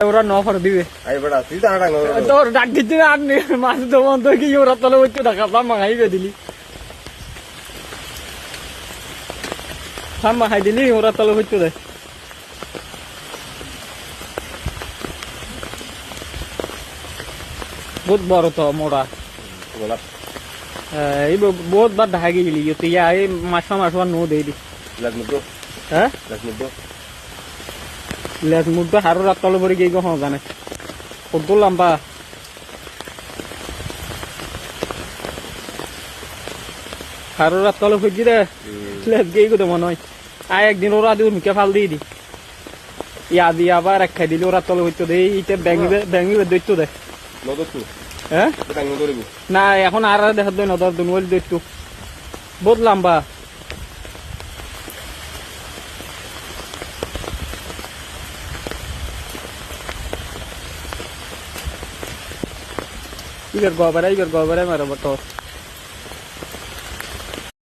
ওরা ন করে দিবে তোর ডাক দিচ্ছি না আর মাছ তো বন্ধ কি ওরা তলে হচ্ছে ডাকাতাম মাঙাইবে দিলি মাখাই দিলি ওরা তলে হচ্ছে দেয় বহুত বড় তো মোড়া এই বহুত বার ঢাকা গেলি ইয়া এই মাছ নো দেই দি হ্যাঁ লেজ মুখ হারো রাত তলে পড়ে গিয়ে কখন জানে কত লম্বা হারো রাত তলে ফুজি রে লেজ গিয়ে কোথাও মনে হয় আয় একদিন ওরা দিয়ে মুখে ফাল দিয়ে দি ইয়া দিয়ে আবার এক খাই দিলি ওরা তলে হইতো দেয় এইটা ব্যাঙ্গিবে দৈত্য দেয় হ্যাঁ না এখন আর দেখা দেয় নদর দুন ওই দৈত্য বহুত লম্বা Iber gobare maru betul.